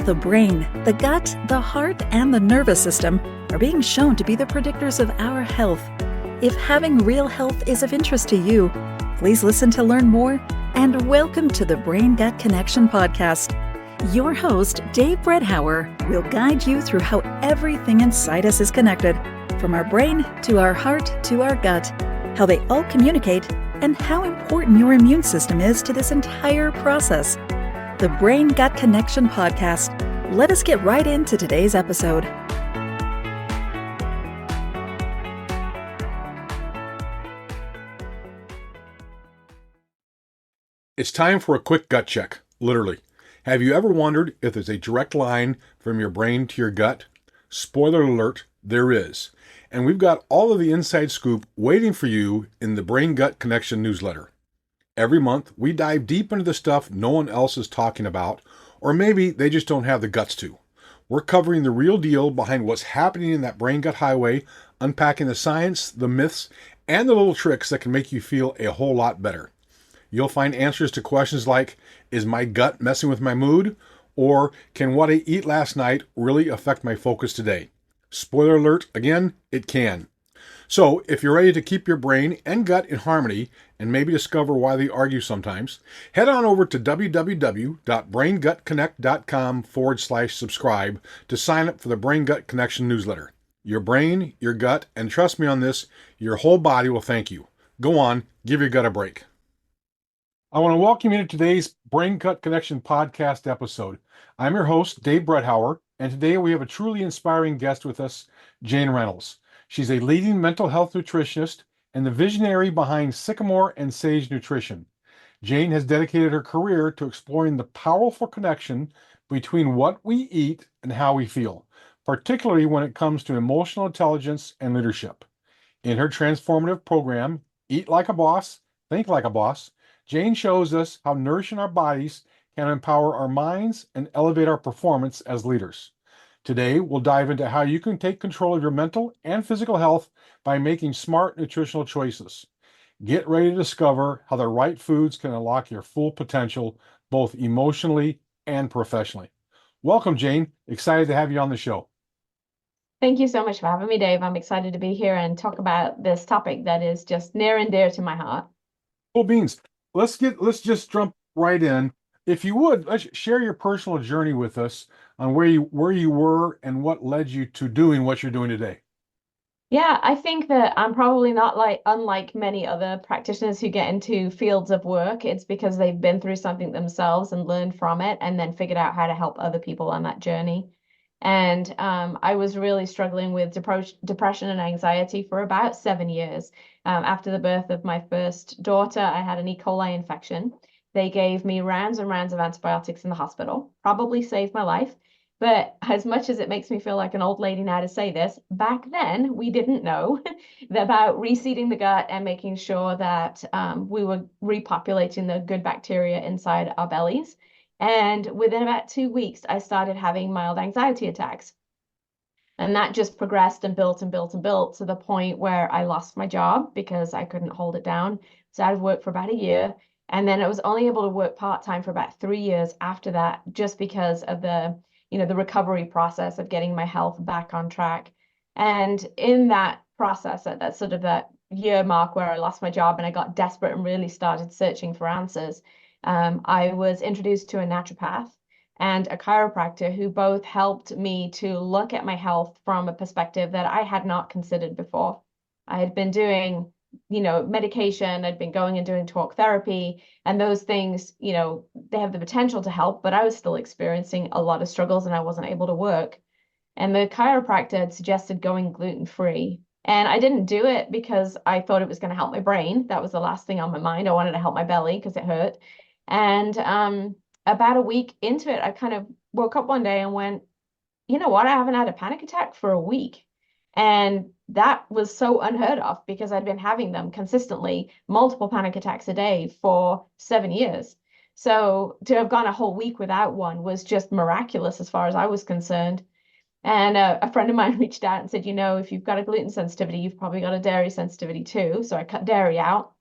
The brain, the gut, the heart, and the nervous system are being shown to be the predictors of our health. If having real health is of interest to you, please listen to learn more, and welcome to the Brain Gut Connection podcast. Your host, Dave Bredhauer, will guide you through how everything inside us is connected, from our brain to our heart to our gut, how they all communicate, and how important your immune system is to this entire process. The Brain Gut Connection podcast. Let us get right into today's episode. It's time for a quick gut check, literally. Have you ever wondered if there's a direct line from your brain to your gut? Spoiler alert, there is. And we've got all of the inside scoop waiting for you in the Brain Gut Connection newsletter. Every month, we dive deep into the stuff no one else is talking about, or maybe they just don't have the guts to. We're covering the real deal behind what's happening in that brain-gut highway, unpacking the science, the myths, and the little tricks that can make you feel a whole lot better. You'll find answers to questions like, is my gut messing with my mood? Or can what I eat last night really affect my focus today? Spoiler alert, again, it can. So if you're ready to keep your brain and gut in harmony and maybe discover why they argue sometimes, head on over to www.braingutconnect.com/subscribe to sign up for the Brain Gut Connection newsletter. Your brain, your gut, and trust me on this, your whole body will thank you. Go on, give your gut a break. I want to welcome you to today's Brain Gut Connection podcast episode. I'm your host, Dave Bredhauer, and today we have a truly inspiring guest with us, Jayne Reynolds. She's a leading mental health nutritionist and the visionary behind Sycamore and Sage Nutrition. Jayne has dedicated her career to exploring the powerful connection between what we eat and how we feel, particularly when it comes to emotional intelligence and leadership. In her transformative program, Eat Like a Boss, Think Like a Boss, Jayne shows us how nourishing our bodies can empower our minds and elevate our performance as leaders. Today, we'll dive into how you can take control of your mental and physical health by making smart nutritional choices. Get ready to discover how the right foods can unlock your full potential, both emotionally and professionally. Welcome, Jayne. Excited to have you on the show. Thank you so much for having me, Dave. I'm excited to be here and talk about this topic that is just near and dear to my heart. Cool beans. Let's just jump right in. If you would, let's share your personal journey with us on where you were and what led you to doing what you're doing today. Yeah, I think that I'm probably not unlike many other practitioners who get into fields of work. It's because they've been through something themselves and learned from it and then figured out how to help other people on that journey. And I was really struggling with depression and anxiety for about 7 years. After the birth of my first daughter, I had an E. coli infection. They gave me rounds and rounds of antibiotics in the hospital, probably saved my life. But as much as it makes me feel like an old lady now to say this, back then we didn't know about reseeding the gut and making sure that we were repopulating the good bacteria inside our bellies. And within about 2 weeks, I started having mild anxiety attacks. And that just progressed and built and built and built to the point where I lost my job because I couldn't hold it down. So I was out of work for about a year. And then I was only able to work part-time for about 3 years after that, just because of the recovery process of getting my health back on track. And in that process, at that sort of that year mark where I lost my job and I got desperate and really started searching for answers, I was introduced to a naturopath and a chiropractor who both helped me to look at my health from a perspective that I had not considered before. I had been doing medication, I'd been going and doing talk therapy, and those things, they have the potential to help, but I was still experiencing a lot of struggles and I wasn't able to work. And the chiropractor had suggested going gluten-free. And I didn't do it because I thought it was going to help my brain. That was the last thing on my mind. I wanted to help my belly because it hurt. And about a week into it, I kind of woke up one day and went, you know what? I haven't had a panic attack for a week. And that was so unheard of because I'd been having them consistently, multiple panic attacks a day for 7 years. So to have gone a whole week without one was just miraculous as far as I was concerned. And a friend of mine reached out and said, if you've got a gluten sensitivity, you've probably got a dairy sensitivity too. So I cut dairy out,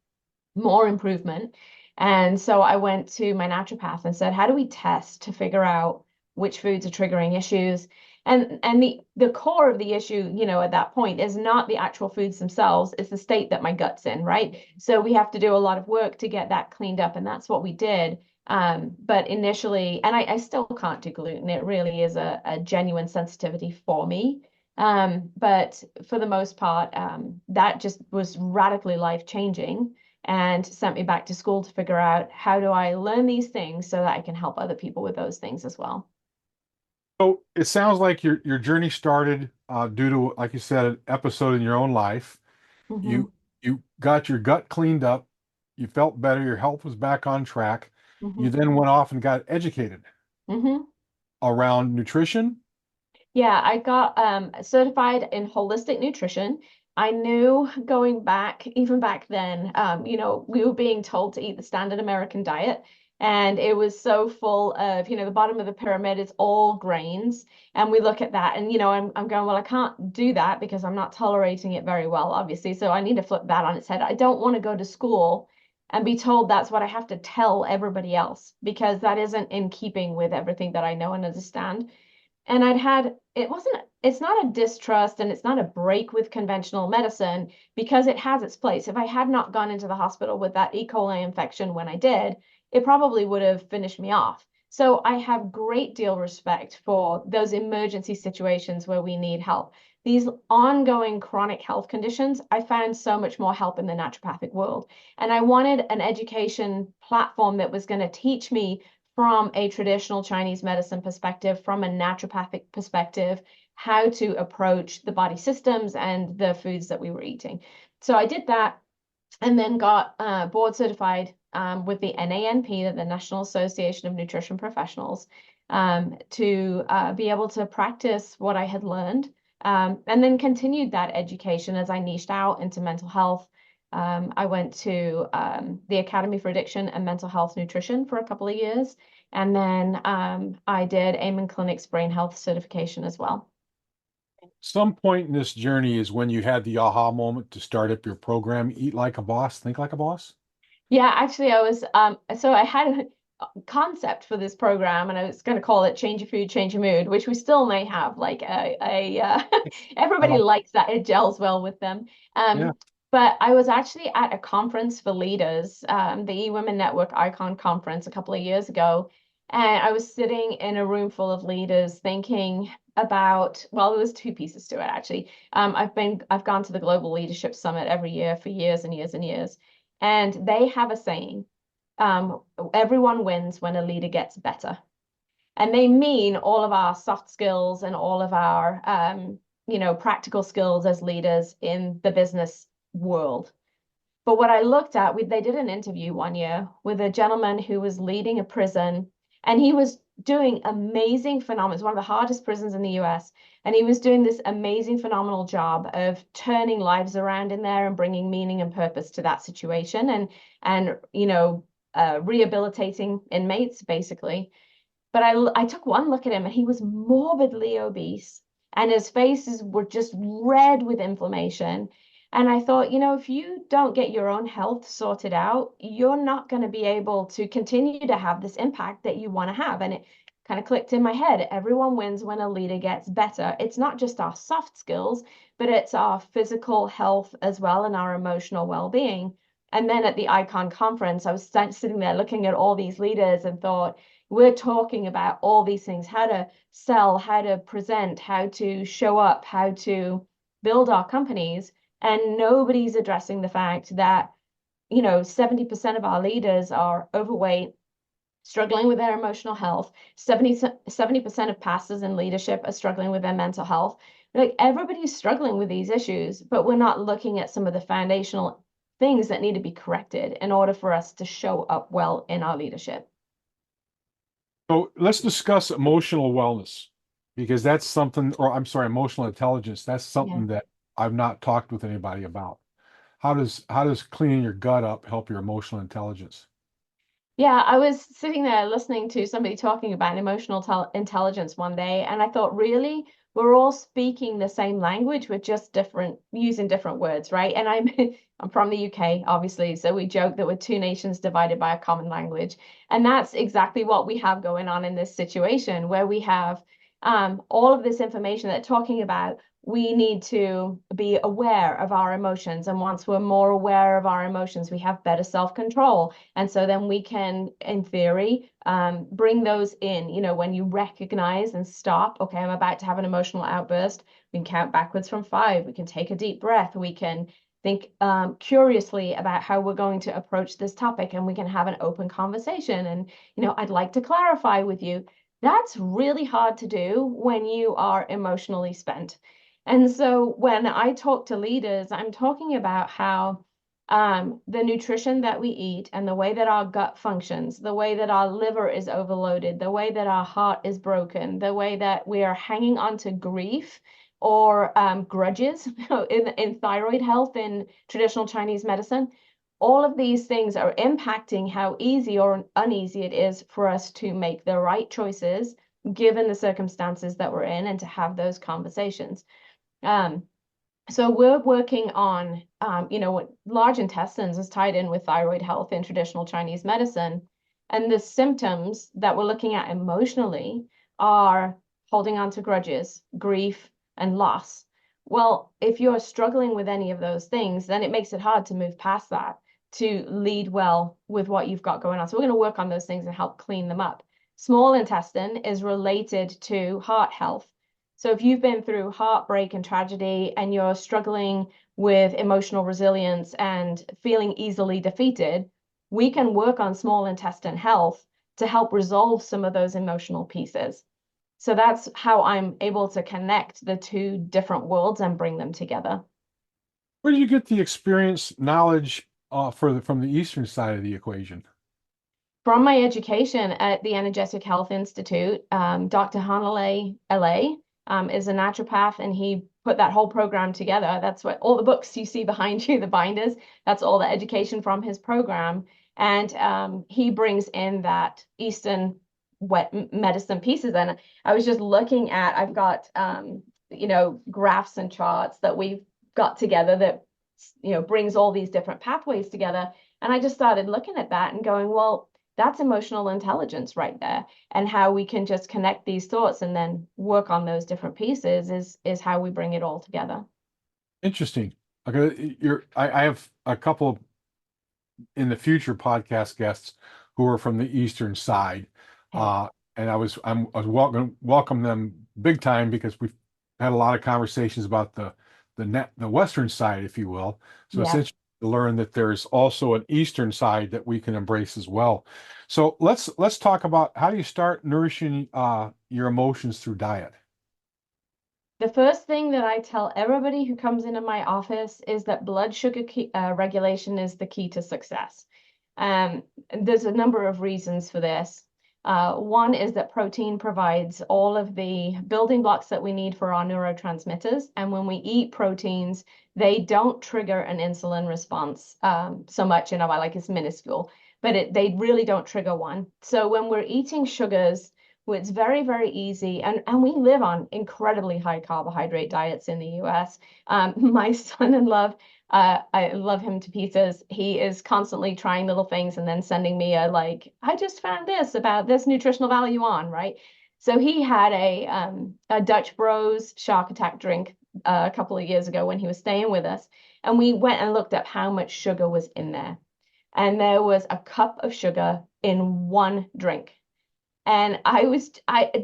more improvement. And so I went to my naturopath and said, how do we test to figure out which foods are triggering issues. And the core of the issue, at that point is not the actual foods themselves, it's the state that my gut's in, right? So we have to do a lot of work to get that cleaned up, and that's what we did. But initially, and I still can't do gluten. It really is a genuine sensitivity for me. But for the most part, that just was radically life-changing and sent me back to school to figure out how do I learn these things so that I can help other people with those things as well. So it sounds like your journey started due to, like you said, an episode in your own life. Hmm. You got your gut cleaned up, you felt better, your health was back on track. You Hmm. then went off and got educated Hmm. around nutrition. Yeah, I got certified in holistic nutrition. I knew going back, even back then, we were being told to eat the standard American diet, and it was so full of, the bottom of the pyramid is all grains. And we look at that, and I'm going, well, I can't do that because I'm not tolerating it very well, obviously. So I need to flip that on its head. I don't want to go to school and be told that's what I have to tell everybody else because that isn't in keeping with everything that I know and understand. And it's not a distrust and it's not a break with conventional medicine because it has its place. If I had not gone into the hospital with that E. coli infection when I did, it probably would have finished me off. So I have great deal respect for those emergency situations where we need help. These ongoing chronic health conditions, I found so much more help in the naturopathic world. And I wanted an education platform that was going to teach me from a traditional Chinese medicine perspective, from a naturopathic perspective, how to approach the body systems and the foods that we were eating. So I did that and then got board certified with the NANP, the National Association of Nutrition Professionals, to be able to practice what I had learned. And then continued that education as I niched out into mental health. I went to the Academy for Addiction and Mental Health Nutrition for a couple of years. And then I did Amen Clinic's brain health certification as well. Some point in this journey is when you had the aha moment to start up your program, Eat Like a Boss, Think Like a Boss. Yeah, actually, I was so I had a concept for this program, and I was going to call it "Change Your Food, Change Your Mood," which we still may have. Like everybody Uh, likes that; it gels well with them. yeah. But I was actually at a conference for leaders, the eWomen Network Icon Conference a couple of years ago, and I was sitting in a room full of leaders thinking about, well, there was two pieces to it actually. I've gone to the Global Leadership Summit every year for years and years and years. And they have a saying, um, everyone wins when a leader gets better. And they mean all of our soft skills and all of our, practical skills as leaders in the business world. But what I looked at, they did an interview one year with a gentleman who was leading a prison, and he was doing amazing, phenomenal. It's one of the hardest prisons in the US, and he was doing this amazing, phenomenal job of turning lives around in there and bringing meaning and purpose to that situation, and rehabilitating inmates basically. But I took one look at him, and he was morbidly obese, and his faces were just red with inflammation. And I thought, if you don't get your own health sorted out, you're not going to be able to continue to have this impact that you want to have. And it kind of clicked in my head. Everyone wins when a leader gets better. It's not just our soft skills, but it's our physical health as well and our emotional well-being. And then at the Icon conference, I was sitting there looking at all these leaders and thought, we're talking about all these things, how to sell, how to present, how to show up, how to build our companies. And nobody's addressing the fact that, 70% of our leaders are overweight, struggling with their emotional health. 70% of pastors in leadership are struggling with their mental health. Like everybody's struggling with these issues, but we're not looking at some of the foundational things that need to be corrected in order for us to show up well in our leadership. So let's discuss emotional wellness because that's something, or I'm sorry, emotional intelligence. That's Yeah. something that I've not talked with anybody about. How does cleaning your gut up help your emotional intelligence? Yeah, I was sitting there listening to somebody talking about emotional intelligence one day, and I thought, really, we're all speaking the same language, we're just using different words, right? And I'm from the UK, obviously, so we joke that we're two nations divided by a common language. And that's exactly what we have going on in this situation, where we have all of this information that talking about we need to be aware of our emotions. And once we're more aware of our emotions, we have better self-control. And so then we can, in theory, bring those in. You know, when you recognize and stop, okay, I'm about to have an emotional outburst, we can count backwards from 5. We can take a deep breath. We can think curiously about how we're going to approach this topic, and we can have an open conversation. And, you know, I'd like to clarify with you. That's really hard to do when you are emotionally spent. And so when I talk to leaders, I'm talking about how the nutrition that we eat and the way that our gut functions, the way that our liver is overloaded, the way that our heart is broken, the way that we are hanging on to grief or grudges in thyroid health in traditional Chinese medicine, all of these things are impacting how easy or uneasy it is for us to make the right choices given the circumstances that we're in and to have those conversations. So we're working on, you know, what large intestines is tied in with thyroid health in traditional Chinese medicine. And the symptoms that we're looking at emotionally are holding on to grudges, grief, and loss. Well, if you're struggling with any of those things, then it makes it hard to move past that, to lead well with what you've got going on. So we're going to work on those things and help clean them up. Small intestine is related to heart health. So if you've been through heartbreak and tragedy and you're struggling with emotional resilience and feeling easily defeated, we can work on small intestine health to help resolve some of those emotional pieces. So that's how I'm able to connect the two different worlds and bring them together. Where do you get the experience, knowledge from the Eastern side of the equation? From my education at the Energetic Health Institute, Dr. Hanalei LA is a naturopath, and he put that whole program together. That's what all the books you see behind you, the binders, that's all the education from his program. And he brings in that Eastern wet medicine pieces. And I was just looking at, I've got, you know, graphs and charts that we've got together that, you know, brings all these different pathways together. And I just started looking at that and going, well, that's emotional intelligence right there. And how we can just connect these thoughts and then work on those different pieces is how we bring it all together. Interesting. Okay, I have a couple in the future podcast guests who are from the Eastern side. Okay. And I was welcome them big time, because we've had a lot of conversations about the Western side, if you will. So it's Yeah. interesting to learn that there's also an Eastern side that we can embrace as well. So let's talk about, how do you start nourishing your emotions through diet? The first thing that I tell everybody who comes into my office is that blood sugar regulation is the key to success. There's a number of reasons for this. One is that protein provides all of the building blocks that we need for our neurotransmitters. And when we eat proteins, they don't trigger an insulin response so much in our, like, it's minuscule, but they really don't trigger one. So when we're eating sugars, it's very, very easy. And we live on incredibly high carbohydrate diets in the US. My son-in-law, I love him to pieces. He is constantly trying little things and then sending me I just found this about this nutritional value on, right? So he had a Dutch Bros shark attack drink a couple of years ago when he was staying with us. And we went and looked up how much sugar was in there. And there was a cup of sugar in one drink. And I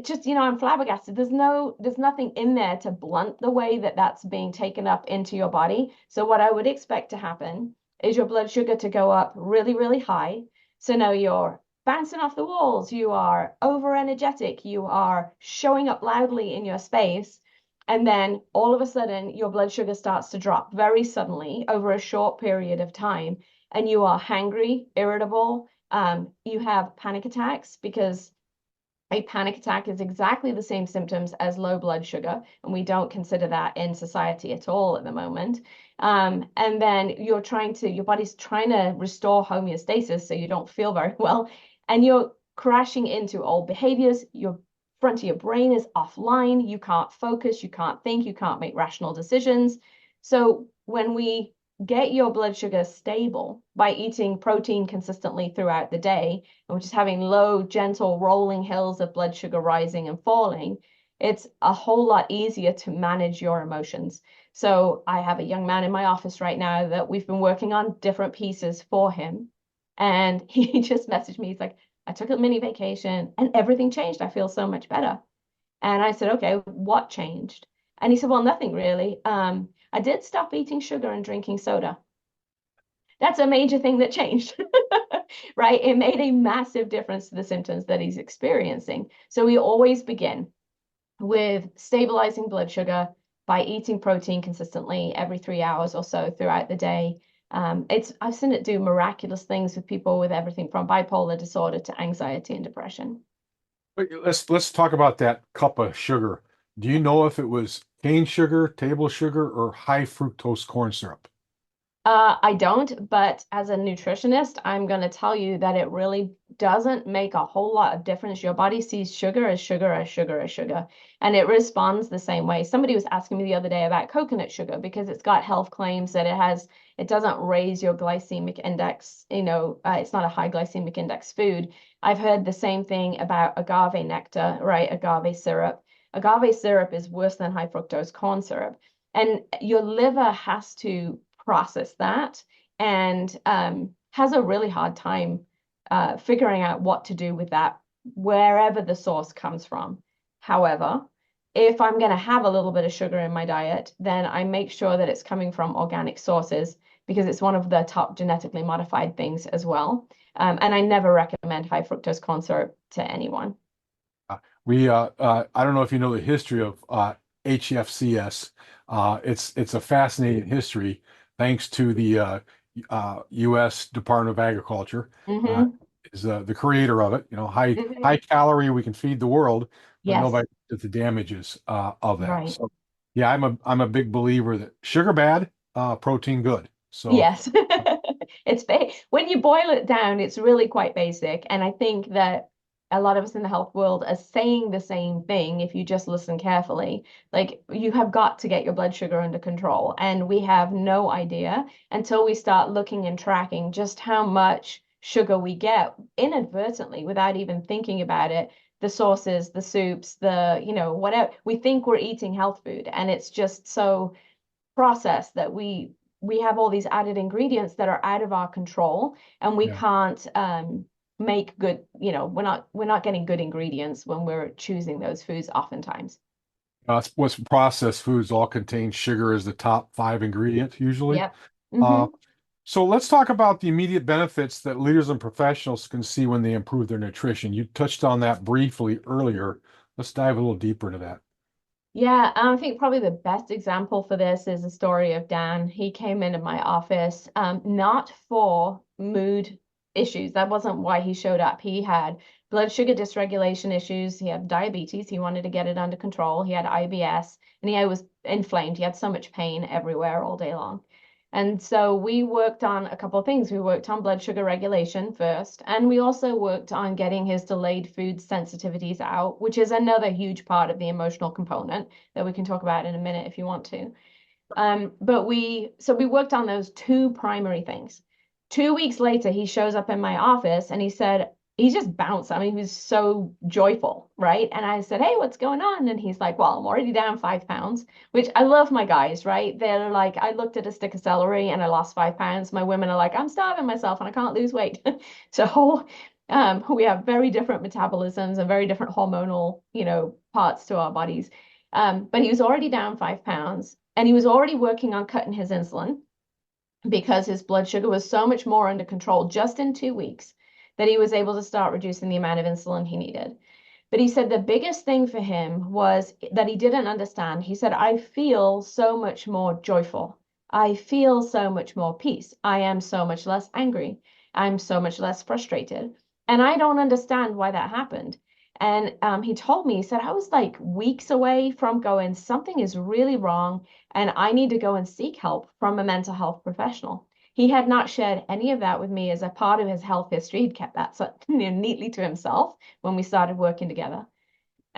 just, you know, I'm flabbergasted. There's nothing in there to blunt the way that that's being taken up into your body. So what I would expect to happen is your blood sugar to go up really, really high. So now you're bouncing off the walls, you are over energetic, you are showing up loudly in your space. And then all of a sudden, your blood sugar starts to drop very suddenly over a short period of time. And you are hangry, irritable. You have panic attacks, because a panic attack is exactly the same symptoms as low blood sugar, and we don't consider that in society at all at the moment. And then your body's trying to restore homeostasis so you don't feel very well, and you're crashing into old behaviors. You're front of your brain is offline. You can't focus, you can't think, you can't make rational decisions. So when we get your blood sugar stable by eating protein consistently throughout the day, and we're just having low, gentle rolling hills of blood sugar rising and falling, it's a whole lot easier to manage your emotions. So I have a young man in my office right now that we've been working on different pieces for him. And he just messaged me. He's like, I took a mini vacation and everything changed. I feel so much better. And I said, okay, what changed? And he said, well, nothing really. I did stop eating sugar and drinking soda. That's a major thing that changed, right? It made a massive difference to the symptoms that he's experiencing. So we always begin with stabilizing blood sugar by eating protein consistently every 3 hours or so throughout the day. I've seen it do miraculous things with people with everything from bipolar disorder to anxiety and depression. Let's talk about that cup of sugar. Do you know if it was cane sugar, table sugar, or high fructose corn syrup? I don't, but as a nutritionist, I'm going to tell you that it really doesn't make a whole lot of difference. Your body sees sugar as sugar as sugar as sugar, and it responds the same way. Somebody was asking me the other day about coconut sugar because it's got health claims that it doesn't raise your glycemic index. It's not a high glycemic index food. I've heard the same thing about agave nectar, right? Agave syrup. Agave syrup is worse than high fructose corn syrup, and your liver has to process that and has a really hard time figuring out what to do with that wherever the source comes from. However, if I'm going to have a little bit of sugar in my diet, then I make sure that it's coming from organic sources because it's one of the top genetically modified things as well. And I never recommend high fructose corn syrup to anyone. I don't know if you know the history of HFCS. It's a fascinating history, thanks to the U.S. Department of Agriculture. Mm-hmm. Is the creator of it. High Mm-hmm. high calorie, we can feed the world, but Yes, nobody knows the damages of that. right. So, yeah, I'm a big believer that sugar bad, protein good. So, Yes. When you boil it down, it's really quite basic. And I think that a lot of us in the health world are saying the same thing if you just listen carefully. Like, you have got to get your blood sugar under control. And we have no idea until we start looking and tracking just how much sugar we get inadvertently without even thinking about it. The sauces, the soups, whatever. We think we're eating health food, and it's just so processed that we have all these added ingredients that are out of our control, and we yeah. can't make good, we're not getting good ingredients when we're choosing those foods oftentimes. What's processed foods all contain sugar as the top 5 ingredient usually. Yep. Uh, Mm-hmm. so let's talk about the immediate benefits that leaders and professionals can see when they improve their nutrition. You touched on that briefly earlier. Let's dive a little deeper into that. Yeah, I think probably the best example for this is the story of Dan. He came into my office, not for mood issues. That wasn't why he showed up. He had blood sugar dysregulation issues. He had diabetes. He wanted to get it under control. He had IBS, and he was inflamed. He had so much pain everywhere all day long. And so we worked on a couple of things. We worked on blood sugar regulation first, and we also worked on getting his delayed food sensitivities out, which is another huge part of the emotional component that we can talk about in a minute if you want to. So we worked on those two primary things. 2 weeks later, he shows up in my office and he said, he just bounced. I mean, he was so joyful, right? And I said, hey, what's going on? And he's like, well, I'm already down 5 pounds, which I love my guys, right? They're like, I looked at a stick of celery and I lost 5 pounds. My women are like, I'm starving myself and I can't lose weight. So we have very different metabolisms and very different hormonal, parts to our bodies. But he was already down 5 pounds and he was already working on cutting his insulin because his blood sugar was so much more under control just in 2 weeks that he was able to start reducing the amount of insulin he needed. But he said the biggest thing for him was that he didn't understand. He said, I feel so much more joyful. I feel so much more peace. I am so much less angry. I'm so much less frustrated. And I don't understand why that happened. And he told me, he said, I was like weeks away from going, something is really wrong, and I need to go and seek help from a mental health professional. He had not shared any of that with me as a part of his health history. He'd kept that neatly to himself when we started working together.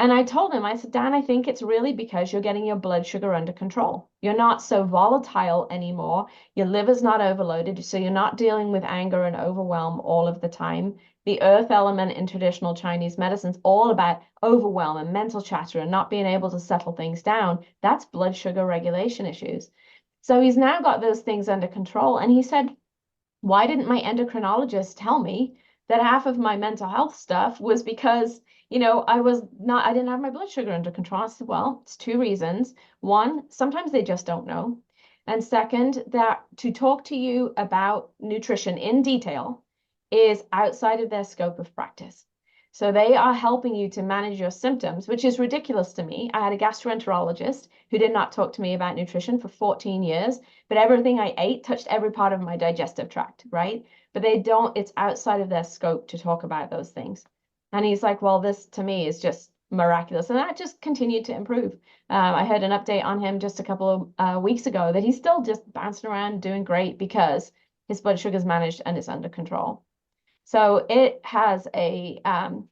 And I told him, I said, Dan, I think it's really because you're getting your blood sugar under control. You're not so volatile anymore. Your liver's not overloaded, so you're not dealing with anger and overwhelm all of the time. The earth element in traditional Chinese medicine is all about overwhelm and mental chatter and not being able to settle things down. That's blood sugar regulation issues. So he's now got those things under control. And he said, why didn't my endocrinologist tell me that half of my mental health stuff was because, I didn't have my blood sugar under control? I said, well, it's two reasons. One, sometimes they just don't know. And second, that to talk to you about nutrition in detail is outside of their scope of practice. So they are helping you to manage your symptoms, which is ridiculous to me. I had a gastroenterologist who did not talk to me about nutrition for 14 years, but everything I ate touched every part of my digestive tract, right? But they don't, it's outside of their scope to talk about those things. And he's like, well, this to me is just miraculous. And that just continued to improve. I heard an update on him just a couple of weeks ago that he's still just bouncing around doing great because his blood sugar's managed and it's under control. So it has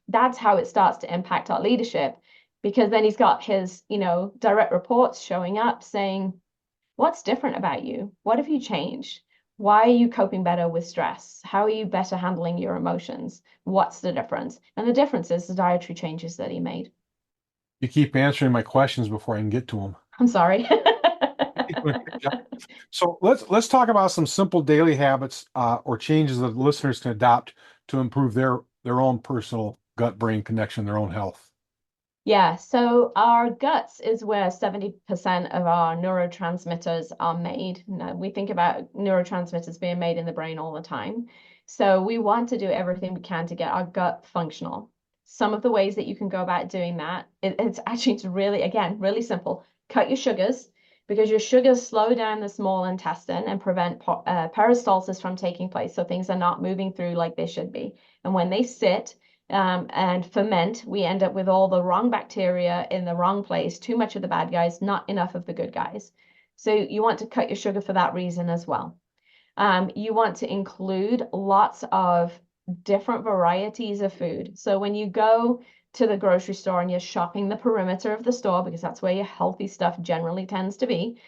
that's how it starts to impact our leadership, because then he's got his, direct reports showing up saying, what's different about you? What have you changed? Why are you coping better with stress? How are you better handling your emotions? What's the difference? And the difference is the dietary changes that he made. You keep answering my questions before I can get to them. I'm sorry. So let's talk about some simple daily habits or changes that listeners can adopt to improve their own personal gut-brain connection, their own health. Yeah, so our guts is where 70% of our neurotransmitters are made. Now, we think about neurotransmitters being made in the brain all the time. So we want to do everything we can to get our gut functional. Some of the ways that you can go about doing that, it's really, again, really simple. Cut your sugars, because your sugars slow down the small intestine and prevent peristalsis from taking place. So things are not moving through like they should be. And when they sit, and ferment, we end up with all the wrong bacteria in the wrong place, too much of the bad guys, not enough of the good guys. So you want to cut your sugar for that reason as well. You want to include lots of different varieties of food. So when you go to the grocery store and you're shopping the perimeter of the store, because that's where your healthy stuff generally tends to be,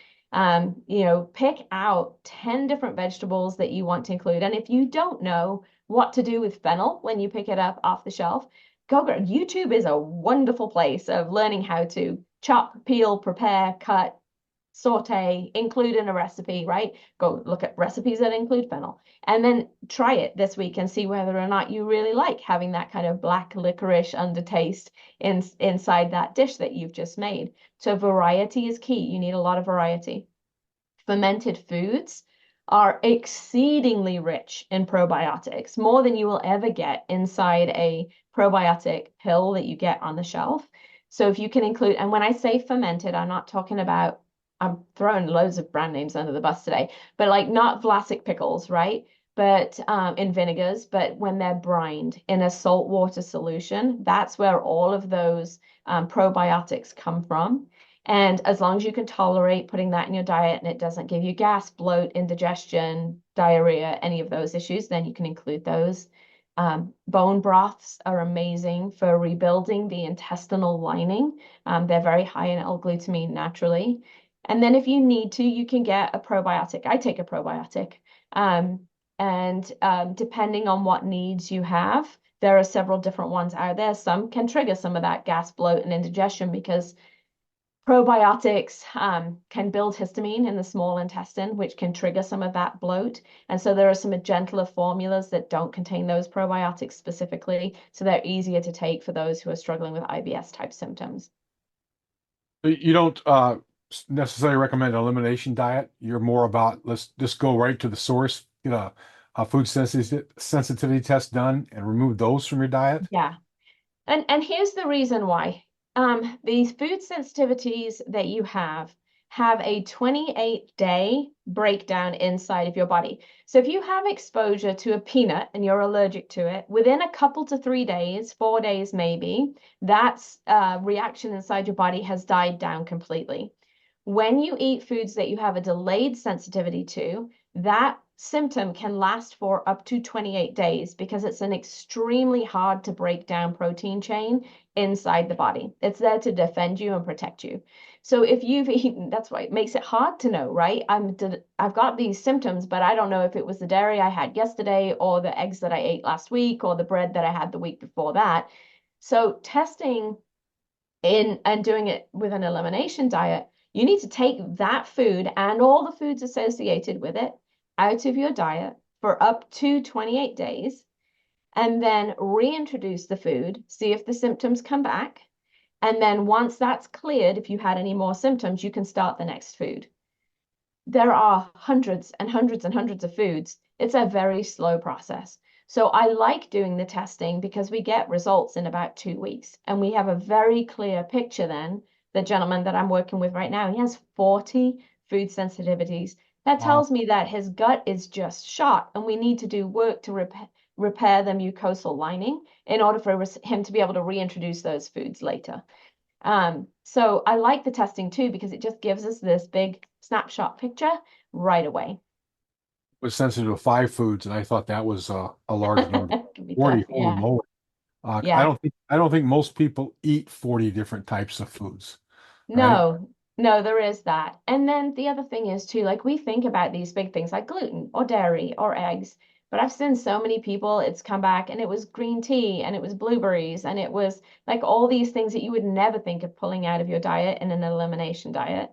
pick out 10 different vegetables that you want to include. And if you don't know what to do with fennel when you pick it up off the shelf, YouTube is a wonderful place of learning how to chop, peel, prepare, cut, saute, include in a recipe, right? Go look at recipes that include fennel and then try it this week and see whether or not you really like having that kind of black licorice undertaste inside that dish that you've just made. So variety is key. You need a lot of variety. Fermented foods are exceedingly rich in probiotics, more than you will ever get inside a probiotic pill that you get on the shelf. So if you can include, and when I say fermented, I'm not talking about, I'm throwing loads of brand names under the bus today, but like not Vlasic pickles, right? But in vinegars, but when they're brined in a saltwater solution, that's where all of those probiotics come from. And as long as you can tolerate putting that in your diet and it doesn't give you gas, bloat, indigestion, diarrhea, any of those issues, then you can include those. Bone broths are amazing for rebuilding the intestinal lining. They're very high in L-glutamine naturally. And then if you need to, you can get a probiotic. I take a probiotic. Depending on what needs you have, there are several different ones out there. Some can trigger some of that gas, bloat, and indigestion because probiotics can build histamine in the small intestine, which can trigger some of that bloat. And so there are some gentler formulas that don't contain those probiotics specifically. So they're easier to take for those who are struggling with IBS type symptoms. You don't necessarily recommend an elimination diet. You're more about, let's just go right to the source, get a food sensitivity test done and remove those from your diet. Yeah. And here's the reason why. These food sensitivities that you have a 28-day breakdown inside of your body. So if you have exposure to a peanut and you're allergic to it, within a couple to 3 days, 4 days maybe, that reaction inside your body has died down completely. When you eat foods that you have a delayed sensitivity to, that symptom can last for up to 28 days because it's an extremely hard to break down protein chain inside the body. It's there to defend you and protect you. So if you've eaten, that's why it makes it hard to know, right? I've got these symptoms, but I don't know if it was the dairy I had yesterday or the eggs that I ate last week or the bread that I had the week before that. So testing in and doing it with an elimination diet, you need to take that food and all the foods associated with it out of your diet for up to 28 days and then reintroduce the food, see if the symptoms come back. And then once that's cleared, if you had any more symptoms, you can start the next food. There are hundreds and hundreds and hundreds of foods. It's a very slow process. So I like doing the testing because we get results in about 2 weeks and we have a very clear picture then. The gentleman that I'm working with right now, he has 40 food sensitivities. That Wow. tells me that his gut is just shot and we need to do work to repair the mucosal lining in order for him to be able to reintroduce those foods later. So I like the testing too because it just gives us this big snapshot picture right away. Was sensitive to 5 foods, and I thought that was a large number. It can be 40, tough. holy Yeah. moly. Yeah. I don't think most people eat 40 different types of foods, right? No, no, there is that. And then the other thing is too, like we think about these big things like gluten or dairy or eggs, but I've seen so many people, it's come back and it was green tea and it was blueberries and it was like all these things that you would never think of pulling out of your diet in an elimination diet.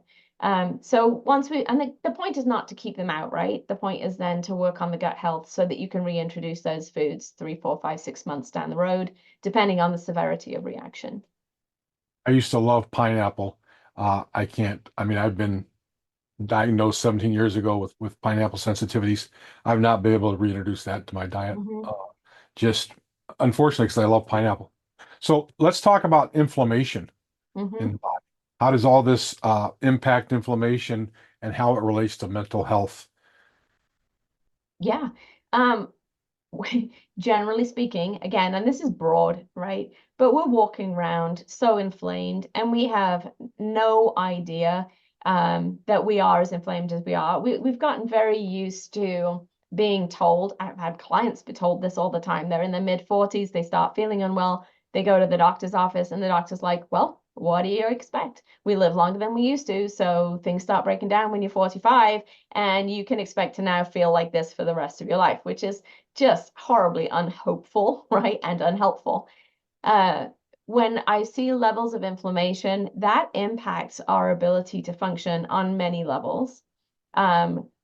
So once and the point is not to keep them out, right? The point is then to work on the gut health so that you can reintroduce those foods 3, 4, 5, 6 months down the road, depending on the severity of reaction. I used to love pineapple. I can't, I mean, I've been diagnosed 17 years ago with pineapple sensitivities. I've not been able to reintroduce that to my diet. Mhm. Just unfortunately, because I love pineapple. So let's talk about inflammation in Mhm. the body. How does all this impact inflammation and how it relates to mental health? Yeah. Um, generally speaking, again, and this is broad, right? But we're walking around so inflamed and we have no idea that we are as inflamed as we are. We've gotten very used to being told, I've had clients be told this all the time. They're in their mid 40s, they start feeling unwell, they go to the doctor's office, and the doctor's like, well, what do you expect? We live longer than we used to, so things start breaking down when you're 45, and you can expect to now feel like this for the rest of your life, which is just horribly unhopeful, right? And unhelpful. Uh, when I see levels of inflammation, that impacts our ability to function on many levels.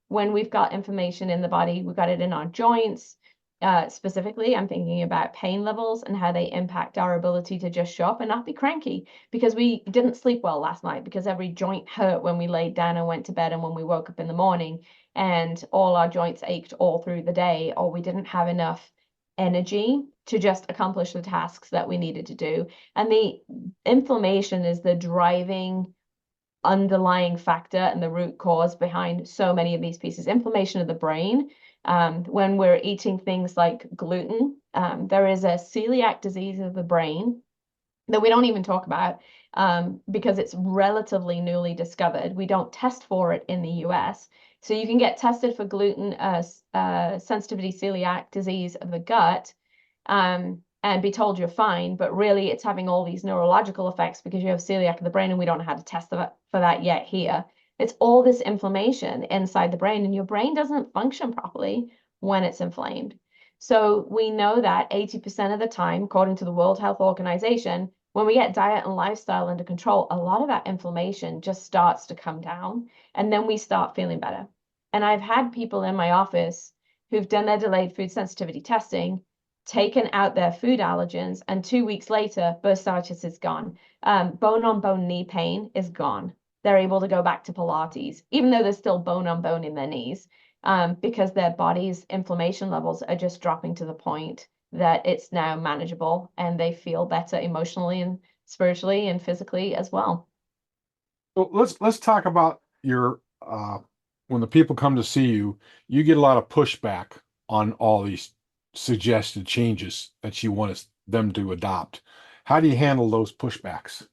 When we've got inflammation in the body, we've got it in our joints. Specifically, I'm thinking about pain levels and how they impact our ability to just show up and not be cranky because we didn't sleep well last night because every joint hurt when we laid down and went to bed and when we woke up in the morning and all our joints ached all through the day, or we didn't have enough energy to just accomplish the tasks that we needed to do. And the inflammation is the driving underlying factor and the root cause behind so many of these pieces. Inflammation of the brain. When we're eating things like gluten, there is a celiac disease of the brain that we don't even talk about because it's relatively newly discovered. We don't test for it in the US. So you can get tested for gluten sensitivity celiac disease of the gut and be told you're fine, but really it's having all these neurological effects because you have celiac of the brain and we don't know how to test for that yet here. It's all this inflammation inside the brain, and your brain doesn't function properly when it's inflamed. So we know that 80% of the time, according to the World Health Organization, when we get diet and lifestyle under control, a lot of that inflammation just starts to come down, and then we start feeling better. And I've had people in my office who've done their delayed food sensitivity testing, taken out their food allergens, and 2 weeks later, bursitis is gone. Bone on bone knee pain is gone. They're able to go back to Pilates, even though there's still bone on bone in their knees, because their body's inflammation levels are just dropping to the point that it's now manageable and they feel better emotionally and spiritually and physically as well. So let's talk about your when the people come to see you, you get a lot of pushback on all these suggested changes that you want them to adopt. How do you handle those pushbacks?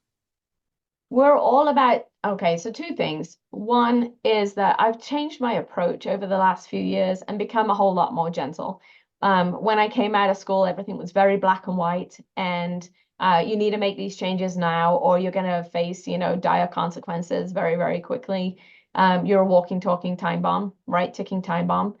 We're all about, okay, so two things. One is that I've changed my approach over the last few years and become a whole lot more gentle. When I came out of school, everything was very black and white, and You need to make these changes now, or you're going to face, dire consequences very, very quickly. You're a walking, talking time bomb, right? Ticking time bomb.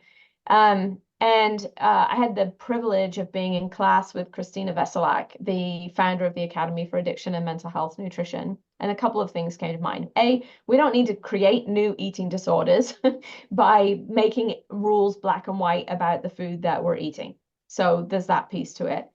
And I had the privilege of being in class with Christina Veselak, the founder of the Academy for Addiction and Mental Health Nutrition. And a couple of things came to mind. A, we don't need to create new eating disorders by making rules black and white about the food that we're eating. So there's that piece to it.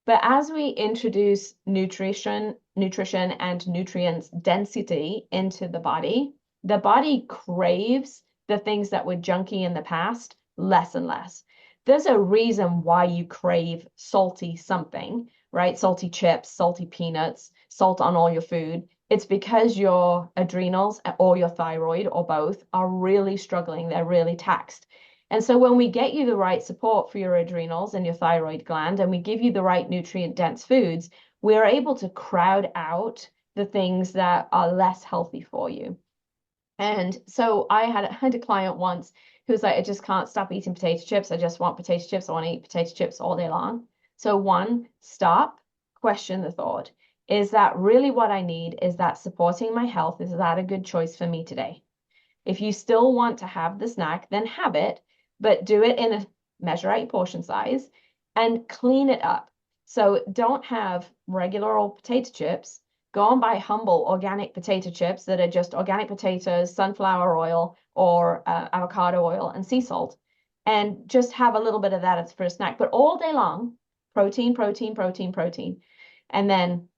But as we introduce nutrition and nutrients density into the body craves the things that were junky in the past less and less. There's a reason why you crave salty something, right? Salty chips, salty peanuts, salt on all your food. It's because your adrenals or your thyroid or both are really struggling. They're really taxed. And so when we get you the right support for your adrenals and your thyroid gland, and we give you the right nutrient dense foods, we're able to crowd out the things that are less healthy for you. And so I had a client once who was like, I just can't stop eating potato chips. I just want potato chips. I want to eat potato chips all day long. So one, stop, question the thought. Is that really what I need? Is that supporting my health? Is that a good choice for me today? If you still want to have the snack, then have it, but do it in a measure out your portion size and clean it up. So don't have regular old potato chips. Go and buy humble organic potato chips that are just organic potatoes, sunflower oil, or avocado oil and sea salt. And just have a little bit of that as for a snack. But all day long, protein, protein, protein, protein. And then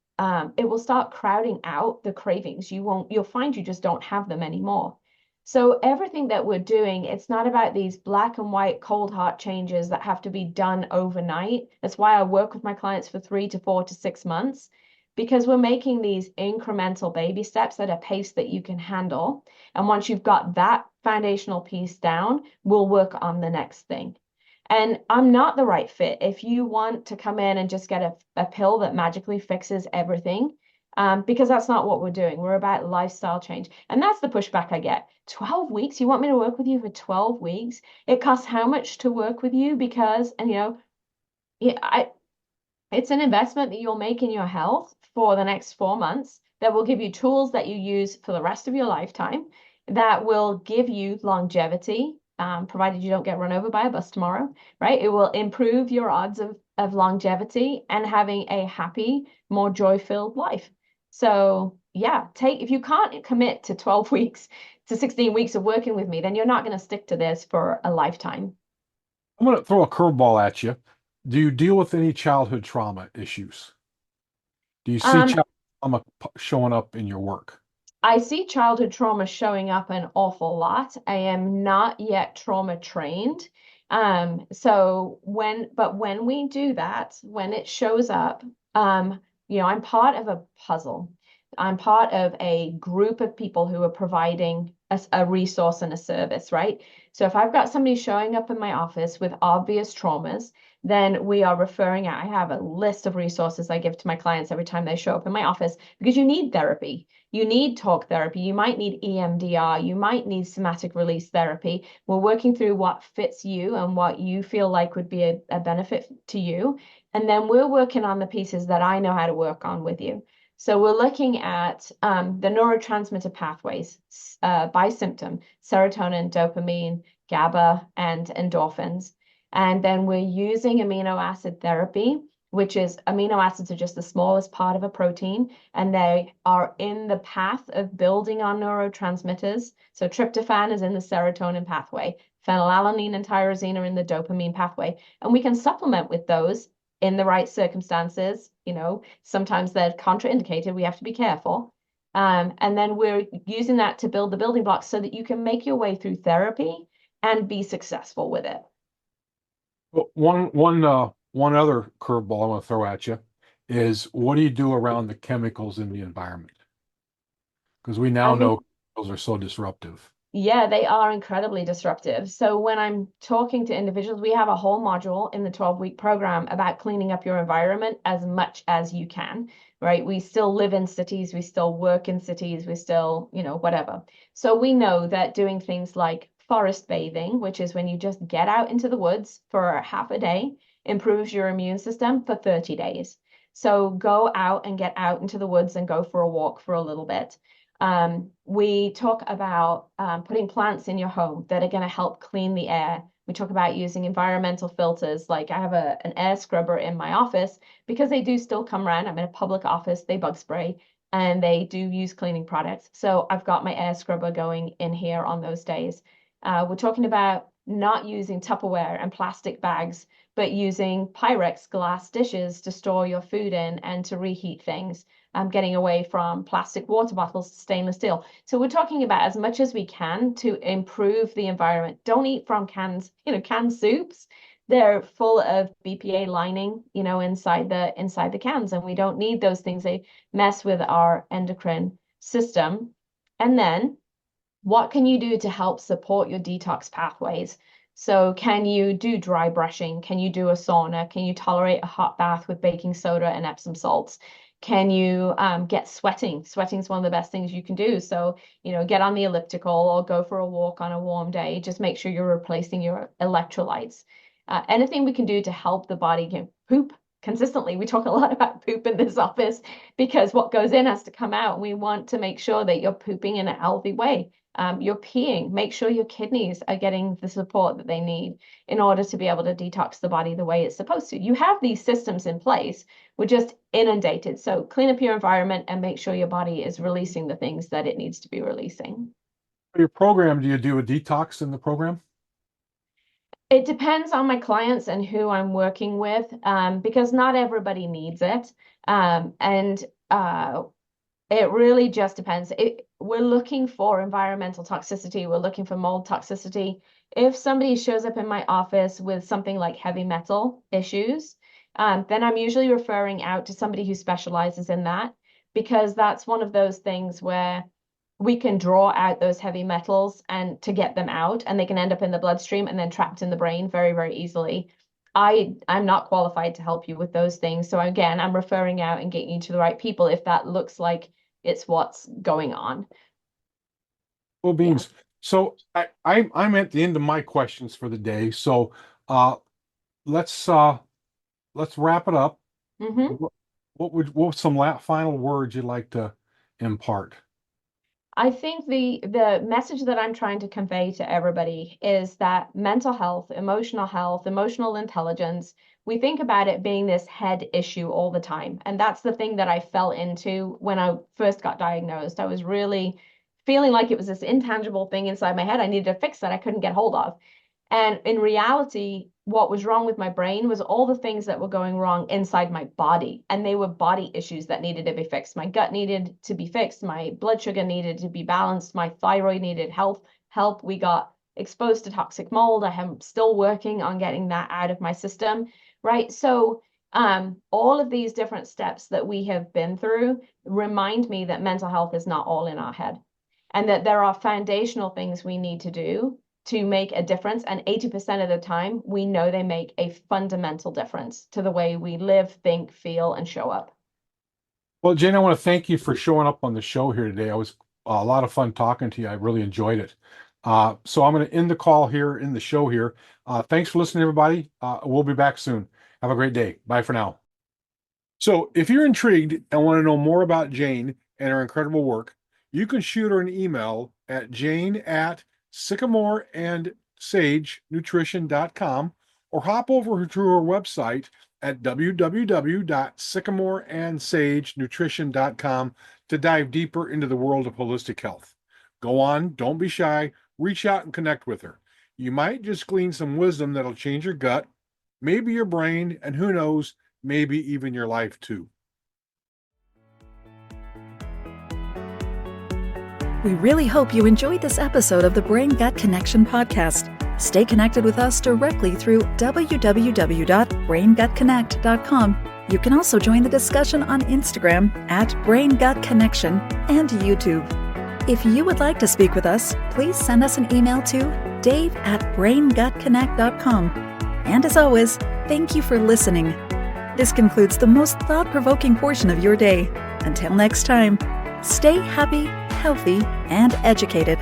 it will start crowding out the cravings. You'll find you just don't have them anymore. So everything that we're doing, it's not about these black and white cold heart changes that have to be done overnight. That's why I work with my clients for 3 to 4 to 6 months, because we're making these incremental baby steps at a pace that you can handle. And once you've got that foundational piece down, we'll work on the next thing. And I'm not the right fit. If you want to come in and just get a pill that magically fixes everything, because that's not what we're doing. We're about lifestyle change. And that's the pushback I get. 12 weeks? You want me to work with you for 12 weeks? It costs how much to work with you? Because, and it's an investment that you'll make in your health for the next 4 months that will give you tools that you use for the rest of your lifetime, that will give you longevity, provided you don't get run over by a bus tomorrow, right? It will improve your odds of longevity and having a happy, more joy-filled life. So yeah, if you can't commit to 12 weeks to 16 weeks of working with me, then you're not going to stick to this for a lifetime. I'm going to throw a curveball at you. Do you deal with any childhood trauma issues? Do you see childhood trauma showing up in your work? I see childhood trauma showing up an awful lot. I am not yet trauma trained. So when we do that, when it shows up, I'm part of a puzzle. I'm part of a group of people who are providing a resource and a service, right? So if I've got somebody showing up in my office with obvious traumas, then we are referring out. I have a list of resources I give to my clients every time they show up in my office, because you need therapy. You need talk therapy. You might need EMDR. You might need somatic release therapy. We're working through what fits you and what you feel like would be a benefit to you. And then we're working on the pieces that I know how to work on with you. So we're looking at the neurotransmitter pathways by symptom: serotonin, dopamine, GABA, and endorphins. And then we're using amino acid therapy, which is amino acids are just the smallest part of a protein, and they are in the path of building our neurotransmitters. So tryptophan is in the serotonin pathway, phenylalanine and tyrosine are in the dopamine pathway, and we can supplement with those in the right circumstances. Sometimes they're contraindicated. We have to be careful. And then we're using that to build the building blocks so that you can make your way through therapy and be successful with it. Well, one other curveball I want to throw at you is, what do you do around the chemicals in the environment? Because we now know chemicals are so disruptive. Yeah, they are incredibly disruptive. So when I'm talking to individuals, we have a whole module in the 12-week program about cleaning up your environment as much as you can, right? We still live in cities, we still work in cities, we still, whatever. So we know that doing things like forest bathing, which is when you just get out into the woods for half a day, improves your immune system for 30 days. So go out and get out into the woods and go for a walk for a little bit. We talk about putting plants in your home that are going to help clean the air. We talk about using environmental filters. Like I have an air scrubber in my office because they do still come around. I'm in a public office, they bug spray and they do use cleaning products. So I've got my air scrubber going in here on those days. We're talking about not using Tupperware and plastic bags, but using Pyrex glass dishes to store your food in and to reheat things. Getting away from plastic water bottles to stainless steel. So we're talking about as much as we can to improve the environment. Don't eat from cans, canned soups. They're full of BPA lining, inside the cans, and we don't need those things. They mess with our endocrine system. And then what can you do to help support your detox pathways? So can you do dry brushing? Can you do a sauna? Can you tolerate a hot bath with baking soda and Epsom salts? Can you get sweating? Sweating is one of the best things you can do. So, get on the elliptical or go for a walk on a warm day. Just make sure you're replacing your electrolytes. Anything we can do to help the body poop consistently. We talk a lot about poop in this office because what goes in has to come out. We want to make sure that you're pooping in a healthy way. You're peeing. Make sure your kidneys are getting the support that they need in order to be able to detox the body the way it's supposed to. You have these systems in place. We're just inundated. So clean up your environment and make sure your body is releasing the things that it needs to be releasing. For your program, do you do a detox in the program? It depends on my clients and who I'm working with, because not everybody needs it. It really just depends. We're looking for environmental toxicity. We're looking for mold toxicity. If somebody shows up in my office with something like heavy metal issues, then I'm usually referring out to somebody who specializes in that, because that's one of those things where we can draw out those heavy metals and to get them out, and they can end up in the bloodstream and then trapped in the brain very, very easily. I'm not qualified to help you with those things. So again, I'm referring out and getting you to the right people if that looks like it's what's going on. Well, beans. Yeah. So I'm at the end of my questions for the day. So let's wrap it up. Mm-hmm. What some final words you'd like to impart? I think the message that I'm trying to convey to everybody is that mental health, emotional intelligence, we think about it being this head issue all the time. And that's the thing that I fell into when I first got diagnosed. I was really feeling like it was this intangible thing inside my head I needed to fix that I couldn't get hold of. And in reality, what was wrong with my brain was all the things that were going wrong inside my body. And they were body issues that needed to be fixed. My gut needed to be fixed. My blood sugar needed to be balanced. My thyroid needed help. We got exposed to toxic mold. I am still working on getting that out of my system, right? So all of these different steps that we have been through remind me that mental health is not all in our head, and that there are foundational things we need to do to make a difference. And 80% of the time, we know they make a fundamental difference to the way we live, think, feel, and show up. Well, Jayne, I want to thank you for showing up on the show here today. It was a lot of fun talking to you. I really enjoyed it. So I'm going to end the call here, in the show here. Thanks for listening, everybody. We'll be back soon. Have a great day. Bye for now. So if you're intrigued and want to know more about Jayne and her incredible work, you can shoot her an email at jayne@sycamoreandsagenutrition.com, or hop over to her website at www.sycamoreandsagenutrition.com to dive deeper into the world of holistic health. Go on, don't be shy, reach out and connect with her. You might just glean some wisdom that'll change your gut, maybe your brain, and who knows, maybe even your life too. We really hope you enjoyed this episode of the Brain Gut Connection podcast. Stay connected with us directly through www.braingutconnect.com. You can also join the discussion on Instagram at Brain Gut Connection and YouTube. If you would like to speak with us, please send us an email to dave@braingutconnect.com. And as always, thank you for listening. This concludes the most thought-provoking portion of your day. Until next time, stay happy, healthy, and educated.